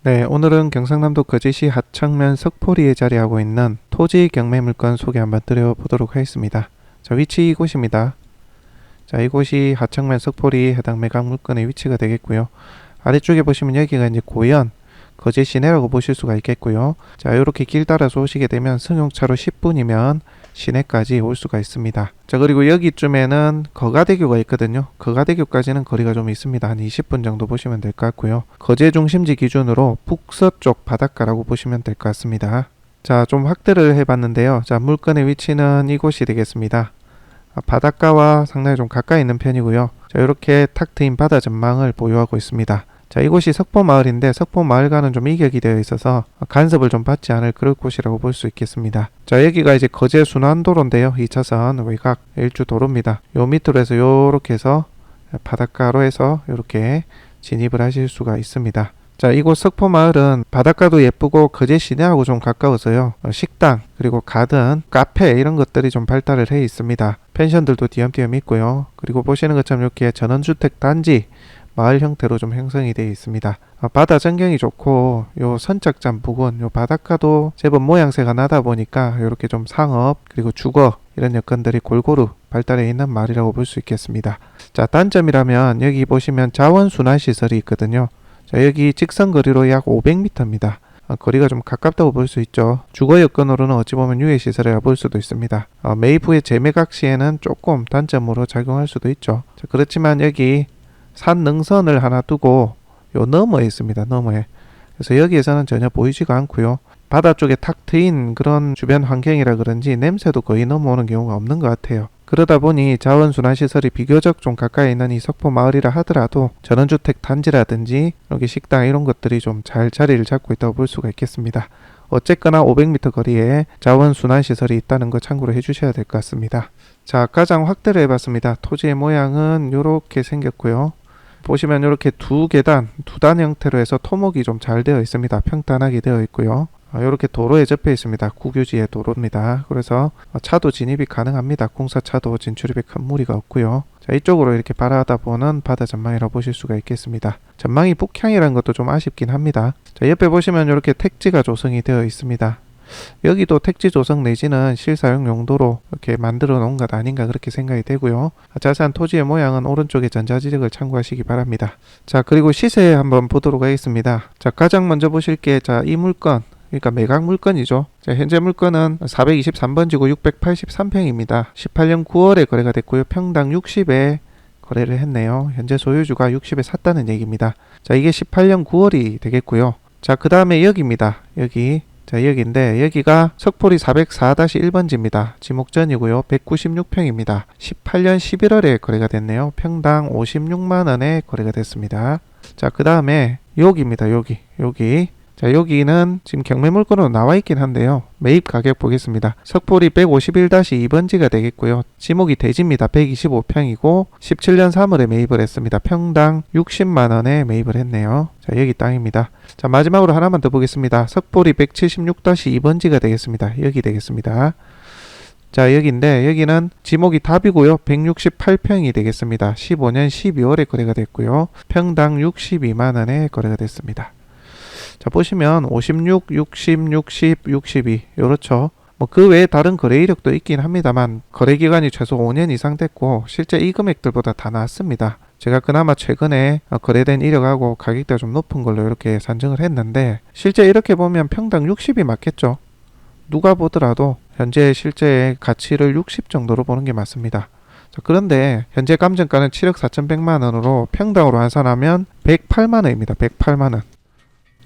네, 오늘은 경상남도 거제시 하청면 석포리에 자리하고 있는 토지 경매 물건 소개 한번 드려보도록 하겠습니다. 자, 위치 이곳입니다. 자, 이곳이 하청면 석포리 해당 매각 물건의 위치가 되겠고요. 아래쪽에 보시면 여기가 이제 고현 거제 시내라고 보실 수가 있겠고요. 자, 이렇게 길 따라서 오시게 되면 승용차로 10분이면 시내까지 올 수가 있습니다. 자, 그리고 여기쯤에는 거가대교가 있거든요. 거가대교까지는 거리가 좀 있습니다. 한 20분 정도 보시면 될 것 같고요. 거제 중심지 기준으로 북서쪽 바닷가라고 보시면 될 것 같습니다. 자, 좀 확대를 해봤는데요. 자, 물건의 위치는 이곳이 되겠습니다. 바닷가와 상당히 좀 가까이 있는 편이고요. 자, 이렇게 탁 트인 바다 전망을 보유하고 있습니다. 자, 이곳이 석포마을인데 석포마을과는 좀 이격이 되어 있어서 간섭을 좀 받지 않을 그럴 곳이라고 볼 수 있겠습니다. 자, 여기가 이제 거제 순환도로인데요. 2차선 외곽 일주 도로입니다. 요 밑으로 해서 요렇게 해서 바닷가로 해서 이렇게 진입을 하실 수가 있습니다. 자, 이곳 석포마을은 바닷가도 예쁘고 거제 시내하고 좀 가까워서요. 식당 그리고 가든 카페 이런 것들이 좀 발달을 해 있습니다. 펜션들도 띄엄띄엄 있고요. 그리고 보시는 것처럼 이렇게 전원주택 단지 마을 형태로 좀 형성이 되어 있습니다. 바다 전경이 좋고 요 선착장 부근 요 바닷가도 제법 모양새가 나다 보니까 이렇게 좀 상업 그리고 주거 이런 여건들이 골고루 발달해 있는 마을이라고 볼 수 있겠습니다. 자, 단점이라면 여기 보시면 자원순환시설이 있거든요. 자, 여기 직선거리로 약 500m입니다. 거리가 좀 가깝다고 볼 수 있죠. 주거 여건으로는 어찌 보면 유해시설이라 볼 수도 있습니다. 매입 후에 재매각 시에는 조금 단점으로 작용할 수도 있죠. 자, 그렇지만 여기 산 능선을 하나 두고 요 너머에 있습니다. 너머에. 그래서 여기에서는 전혀 보이지가 않고요. 바다 쪽에 탁 트인 그런 주변 환경이라 그런지 냄새도 거의 넘어오는 경우가 없는 것 같아요. 그러다 보니 자원순환시설이 비교적 좀 가까이 있는 이 석포 마을이라 하더라도 전원주택 단지라든지 여기 식당 이런 것들이 좀 잘 자리를 잡고 있다고 볼 수가 있겠습니다. 어쨌거나 500m 거리에 자원순환시설이 있다는 거 참고로 해주셔야 될 것 같습니다. 자, 가장 확대를 해봤습니다. 토지의 모양은 이렇게 생겼고요. 보시면 이렇게 두 계단, 두 단 형태로 해서 토목이 좀 잘 되어 있습니다. 평탄하게 되어 있고요. 이렇게 도로에 접해 있습니다. 국유지의 도로입니다. 그래서 차도 진입이 가능합니다. 공사차도 진출입에 큰 무리가 없고요. 자, 이쪽으로 이렇게 바라다보는 바다 전망이라고 보실 수가 있겠습니다. 전망이 북향이라는 것도 좀 아쉽긴 합니다. 자, 옆에 보시면 이렇게 택지가 조성이 되어 있습니다. 여기도 택지 조성 내지는 실사용 용도로 이렇게 만들어 놓은 것 아닌가 그렇게 생각이 되고요. 자세한 토지의 모양은 오른쪽에 전자지적을 참고하시기 바랍니다. 자, 그리고 시세 한번 보도록 하겠습니다. 자, 가장 먼저 보실 게 이 물건 그러니까 매각 물건이죠. 자, 현재 물건은 423번지고 683평입니다. 18년 9월에 거래가 됐고요. 평당 60에 거래를 했네요. 현재 소유주가 60에 샀다는 얘기입니다. 자, 이게 18년 9월이 되겠고요. 자, 그 다음에 여기입니다. 자, 여기인데 여기가 석포리 404-1번지입니다. 지목전이고요. 196평입니다. 18년 11월에 거래가 됐네요. 평당 56만원에 거래가 됐습니다. 자, 그 다음에 여기입니다. 여기. 자, 여기는 지금 경매 물건으로 나와 있긴 한데요. 매입 가격 보겠습니다. 석포리 151-2번지가 되겠고요. 지목이 대지입니다. 125평이고 17년 3월에 매입을 했습니다. 평당 60만원에 매입을 했네요. 자, 여기 땅입니다. 자, 마지막으로 하나만 더 보겠습니다. 석포리 176-2번지가 되겠습니다. 여기 되겠습니다. 자, 여기인데 여기는 지목이 답이고요. 168평이 되겠습니다. 15년 12월에 거래가 됐고요. 평당 62만원에 거래가 됐습니다. 자, 보시면 56, 60, 60, 62 요렇죠. 그 외에 다른 거래 이력도 있긴 합니다만 거래 기간이 최소 5년 이상 됐고 실제 이 금액들보다 다 낮습니다. 제가 그나마 최근에 거래된 이력하고 가격대가 좀 높은 걸로 이렇게 산정을 했는데 실제 이렇게 보면 평당 60이 맞겠죠. 누가 보더라도 현재 실제의 가치를 60 정도로 보는 게 맞습니다. 자, 그런데 현재 감정가는 7억 4,100만원으로 평당으로 환산하면 108만원입니다. 108만원.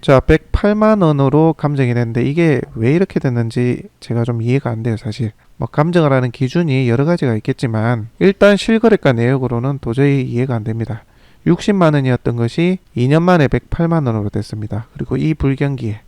자, 108만원으로 감정이 됐는데 이게 왜 이렇게 됐는지 제가 좀 이해가 안 돼요. 사실 감정을 하는 기준이 여러 가지가 있겠지만 일단 실거래가 내역으로는 도저히 이해가 안 됩니다. 60만원이었던 것이 2년 만에 108만원으로 됐습니다. 그리고 이 불경기에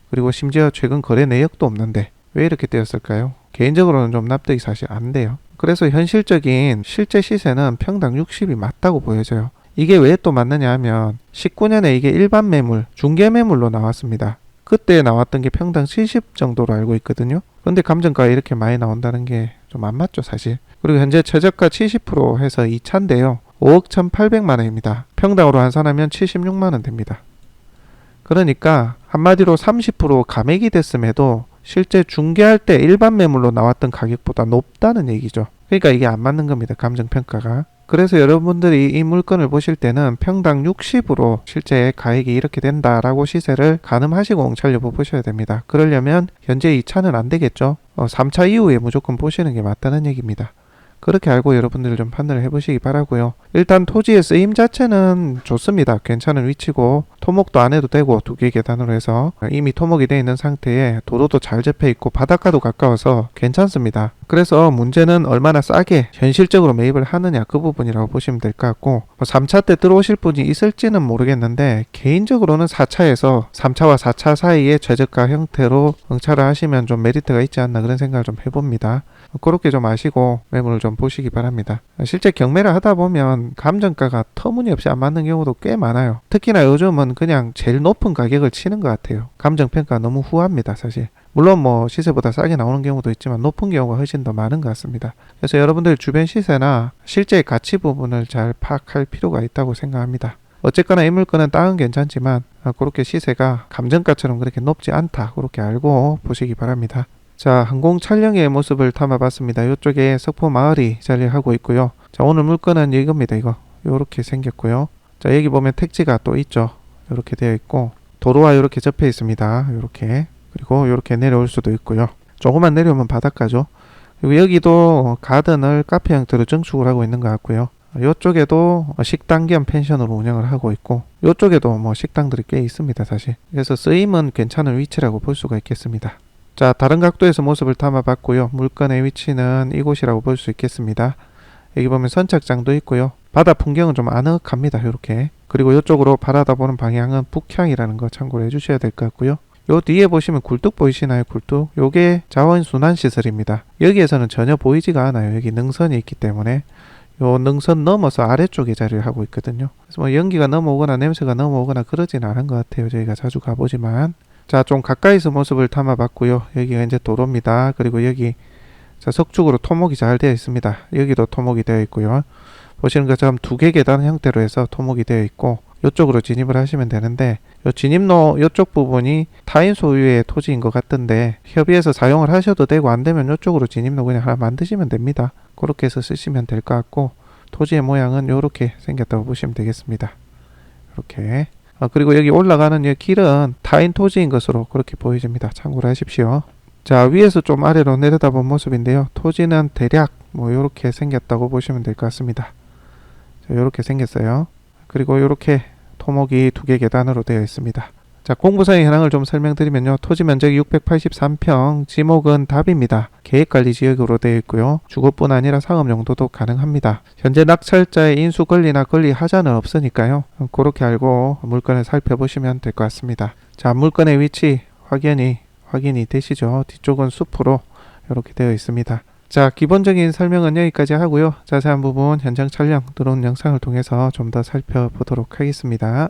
그리고 심지어 최근 거래 내역도 없는데 왜 이렇게 되었을까요? 개인적으로는 좀 납득이 사실 안 돼요. 그래서 현실적인 실제 시세는 평당 60이 맞다고 보여져요. 이게 왜 또 맞느냐 하면 19년에 이게 일반 매물, 중개 매물로 나왔습니다. 그때 나왔던 게 평당 70 정도로 알고 있거든요. 그런데 감정가가 이렇게 많이 나온다는 게 좀 안 맞죠, 사실. 그리고 현재 최저가 70% 해서 2차인데요. 5억 1,800만 원입니다. 평당으로 환산하면 76만 원 됩니다. 그러니까 한마디로 30% 감액이 됐음에도 실제 중개할 때 일반 매물로 나왔던 가격보다 높다는 얘기죠. 그러니까 이게 안 맞는 겁니다. 감정평가가. 그래서 여러분들이 이 물건을 보실 때는 평당 60으로 실제 가액이 이렇게 된다라고 시세를 가늠하시고 공찰여부 보셔야 됩니다. 그러려면 현재 2차는 안 되겠죠. 3차 이후에 무조건 보시는 게 맞다는 얘기입니다. 그렇게 알고 여러분들 좀 판단을 해보시기 바라고요. 일단 토지의 쓰임 자체는 좋습니다. 괜찮은 위치고 토목도 안 해도 되고 2개 계단으로 해서 이미 토목이 되어 있는 상태에 도로도 잘 접해 있고 바닷가도 가까워서 괜찮습니다. 그래서 문제는 얼마나 싸게 현실적으로 매입을 하느냐 그 부분이라고 보시면 될 것 같고 3차 때 들어오실 분이 있을지는 모르겠는데 개인적으로는 4차에서 3차와 4차 사이에 최저가 형태로 응찰을 하시면 좀 메리트가 있지 않나 그런 생각을 좀 해봅니다. 그렇게 좀 아시고 매물을 좀 보시기 바랍니다. 실제 경매를 하다 보면 감정가가 터무니없이 안 맞는 경우도 꽤 많아요. 특히나 요즘은 그냥 제일 높은 가격을 치는 것 같아요. 감정평가가 너무 후합니다, 사실. 물론 뭐 시세보다 싸게 나오는 경우도 있지만 높은 경우가 훨씬 더 많은 것 같습니다. 그래서 여러분들 주변 시세나 실제 가치 부분을 잘 파악할 필요가 있다고 생각합니다. 어쨌거나 이 물건은 땅은 괜찮지만 그렇게 시세가 감정가처럼 그렇게 높지 않다. 그렇게 알고 보시기 바랍니다. 자, 항공 촬영의 모습을 담아봤습니다. 이쪽에 석포 마을이 자리를 하고 있고요. 자, 오늘 물건은 이겁니다. 이거 요렇게 생겼고요. 자, 여기 보면 택지가 또 있죠. 요렇게 되어 있고 도로와 요렇게 접해 있습니다. 요렇게. 그리고 요렇게 내려올 수도 있고요. 조금만 내려오면 바닷가죠. 그리고 여기도 가든을 카페 형태로 증축을 하고 있는 것 같고요. 이쪽에도 식당 겸 펜션으로 운영을 하고 있고 이쪽에도 뭐 식당들이 꽤 있습니다, 사실. 그래서 쓰임은 괜찮은 위치라고 볼 수가 있겠습니다. 자, 다른 각도에서 모습을 담아봤고요. 물건의 위치는 이곳이라고 볼 수 있겠습니다. 여기 보면 선착장도 있고요. 바다 풍경은 좀 아늑합니다. 이렇게. 그리고 이쪽으로 바라다 보는 방향은 북향이라는 거 참고로 해주셔야 될 것 같고요. 요 뒤에 보시면 굴뚝 보이시나요? 굴뚝. 요게 자원순환시설입니다. 여기에서는 전혀 보이지가 않아요. 여기 능선이 있기 때문에. 요 능선 넘어서 아래쪽에 자리를 하고 있거든요. 그래서 뭐 연기가 넘어오거나 냄새가 넘어오거나 그러진 않은 것 같아요. 저희가 자주 가보지만. 자, 좀 가까이서 모습을 담아봤고요. 여기가 이제 도로입니다. 그리고 여기 자, 석축으로 토목이 잘 되어 있습니다. 여기도 토목이 되어 있고요. 보시는 것처럼 2개 계단 형태로 해서 토목이 되어 있고 이쪽으로 진입을 하시면 되는데 요 진입로 이쪽 부분이 타인 소유의 토지인 것 같던데 협의해서 사용을 하셔도 되고 안 되면 이쪽으로 진입로 그냥 하나 만드시면 됩니다. 그렇게 해서 쓰시면 될 것 같고 토지의 모양은 이렇게 생겼다고 보시면 되겠습니다. 이렇게. 그리고 여기 올라가는 이 길은 타인 토지인 것으로 그렇게 보여집니다. 참고로 하십시오. 자, 위에서 좀 아래로 내려다본 모습인데요. 토지는 대략 뭐 이렇게 생겼다고 보시면 될 것 같습니다. 자, 이렇게 생겼어요. 그리고 이렇게 토목이 2개 계단으로 되어 있습니다. 자, 공부사의 현황을 좀 설명드리면요. 토지 면적이 683평, 지목은 답입니다. 계획관리지역으로 되어 있고요. 주거뿐 아니라 상업 용도도 가능합니다. 현재 낙찰자의 인수 권리나 권리 하자는 없으니까요. 그렇게 알고 물건을 살펴보시면 될 것 같습니다. 자, 물건의 위치 확인이 되시죠? 뒤쪽은 숲으로 이렇게 되어 있습니다. 자, 기본적인 설명은 여기까지 하고요. 자세한 부분 현장 촬영 들어온 영상을 통해서 좀 더 살펴보도록 하겠습니다.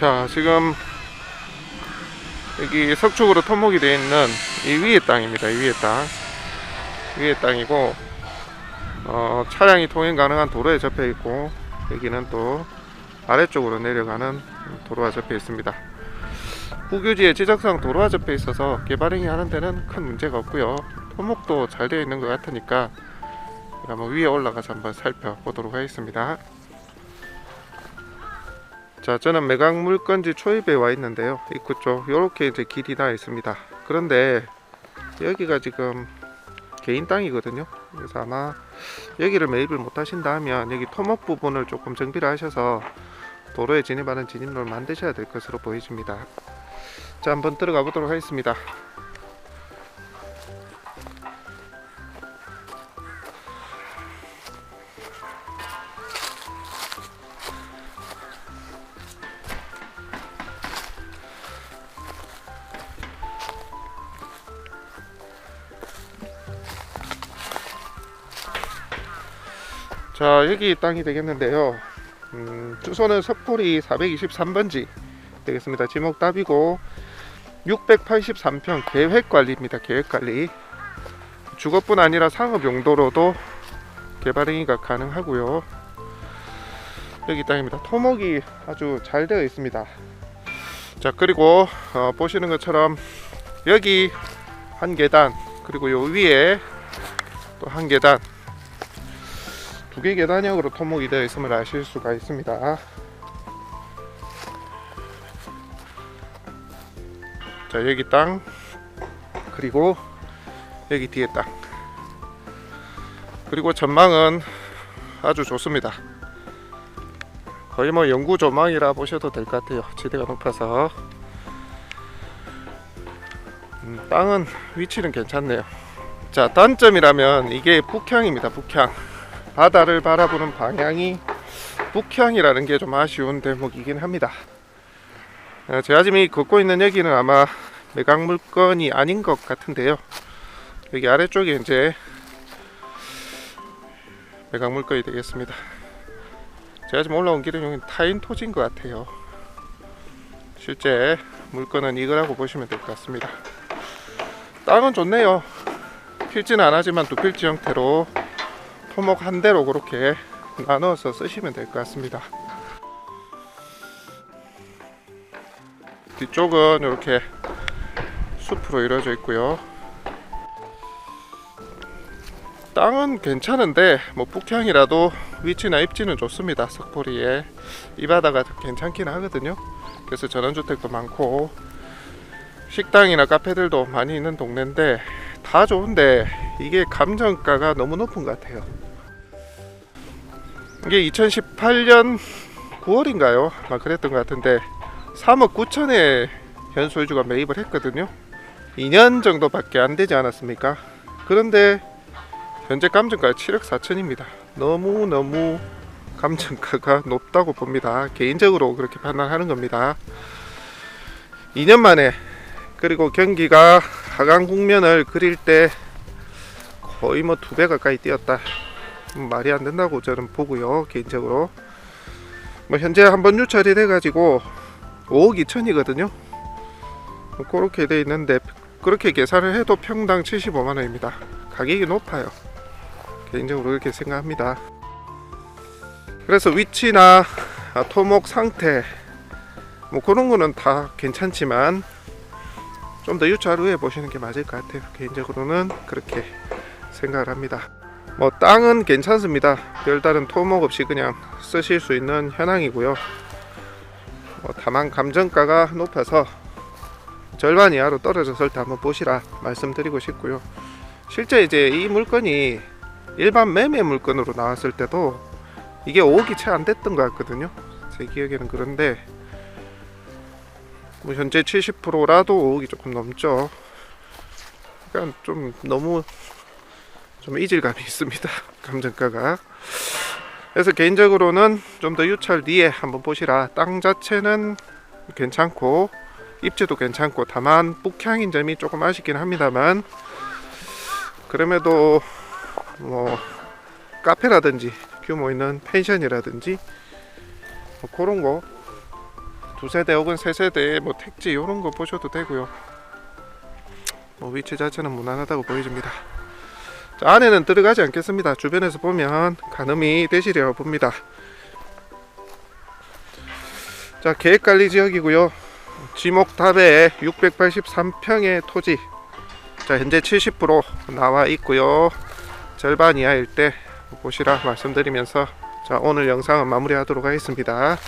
자, 지금 여기 석축으로 토목이 되어 있는 이 위의 땅입니다. 이 위의 땅. 위의 땅이고, 차량이 통행 가능한 도로에 접해 있고, 여기는 또 아래쪽으로 내려가는 도로가 접해 있습니다. 국유지에 지적상 도로가 접해 있어서 개발행위 하는 데는 큰 문제가 없고요. 토목도 잘 되어 있는 것 같으니까 한번 위에 올라가서 한번 살펴보도록 하겠습니다. 자, 저는 매각 물건지 초입에 와 있는데요. 입구 쪽 요렇게 이제 길이 나 있습니다. 그런데 여기가 지금 개인 땅이거든요. 그래서 아마 여기를 매입을 못 하신다 하면 여기 토목 부분을 조금 정비를 하셔서 도로에 진입하는 진입로를 만드셔야 될 것으로 보여집니다. 자, 한번 들어가 보도록 하겠습니다. 자, 여기 땅이 되겠는데요. 주소는 석포리 423번지 되겠습니다. 지목 답이고 683평 계획관리입니다. 계획관리. 주거뿐 아니라 상업 용도로도 개발행위가 가능하고요. 여기 땅입니다. 토목이 아주 잘 되어 있습니다. 자, 그리고 보시는 것처럼 여기 한 계단, 그리고 요 위에 또 한 계단, 두 개 계단형으로 토목이 되어 있음을 아실 수가 있습니다. 자, 여기 땅, 그리고 여기 뒤에 땅, 그리고 전망은 아주 좋습니다. 거의 뭐 영구 조망이라 보셔도 될 것 같아요. 지대가 높아서. 땅은 위치는 괜찮네요. 자, 단점이라면 이게 북향입니다. 북향. 바다를 바라보는 방향이 북향이라는 게 좀 아쉬운 대목이긴 합니다. 제가 지금 걷고 있는 여기는 아마 매각 물건이 아닌 것 같은데요. 여기 아래쪽에 이제 매각 물건이 되겠습니다. 제가 지금 올라온 길은 여기 타인 토지인 것 같아요. 실제 물건은 이거라고 보시면 될 것 같습니다. 땅은 좋네요. 필지는 안 하지만 두 필지 형태로 토목 한 대로 그렇게 나눠서 쓰시면 될 것 같습니다. 뒤쪽은 이렇게 숲으로 이루어져 있고요. 땅은 괜찮은데 뭐 북향이라도 위치나 입지는 좋습니다. 석포리에 이 바다가 괜찮긴 하거든요. 그래서 전원주택도 많고 식당이나 카페들도 많이 있는 동네인데 다 좋은데 이게 감정가가 너무 높은 것 같아요. 이게 2018년 9월인가요? 막 그랬던 것 같은데 3억 9천에 현 소유주가 매입을 했거든요. 2년 정도밖에 안 되지 않았습니까? 그런데 현재 감정가가 7억 4천입니다. 너무 감정가가 높다고 봅니다. 개인적으로 그렇게 판단하는 겁니다. 2년 만에, 그리고 경기가 하강 국면을 그릴 때 거의 뭐 2배 가까이 뛰었다. 말이 안 된다고 저는 보고요. 개인적으로 뭐 현재 한번 유찰이 돼가지고 5억 2천이거든요. 그렇게 돼 있는데 그렇게 계산을 해도 평당 75만원입니다. 가격이 높아요. 개인적으로 그렇게 생각합니다. 그래서 위치나 토목 상태 뭐 그런 거는 다 괜찮지만 좀 더 유찰 후에 보시는 게 맞을 것 같아요. 개인적으로는 그렇게 생각을 합니다. 뭐 땅은 괜찮습니다. 별다른 토목 없이 그냥 쓰실 수 있는 현황이고요. 다만 감정가가 높아서 절반 이하로 떨어졌을 때 한번 보시라 말씀드리고 싶고요. 실제 이제 이 물건이 일반 매매 물건으로 나왔을 때도 이게 5억이 채 안 됐던 것 같거든요. 제 기억에는. 그런데 뭐 현재 70%라도 5억이 조금 넘죠. 그러니까 좀 너무 좀 이질감이 있습니다. 감정가가. 그래서 개인적으로는 좀 더 유찰 뒤에 한번 보시라. 땅 자체는 괜찮고 입지도 괜찮고 다만 북향인 점이 조금 아쉽긴 합니다만 그럼에도 뭐 카페라든지 규모 있는 펜션이라든지 뭐 그런 거 2세대 혹은 3세대 뭐 택지 이런 거 보셔도 되고요. 뭐 위치 자체는 무난하다고 보여집니다. 자, 안에는 들어가지 않겠습니다. 주변에서 보면 가늠이 되시려 봅니다. 자, 계획관리지역이고요. 지목답에 683평의 토지, 자 현재 70% 나와 있고요. 절반 이하일 때 보시라 말씀드리면서 자 오늘 영상은 마무리하도록 하겠습니다.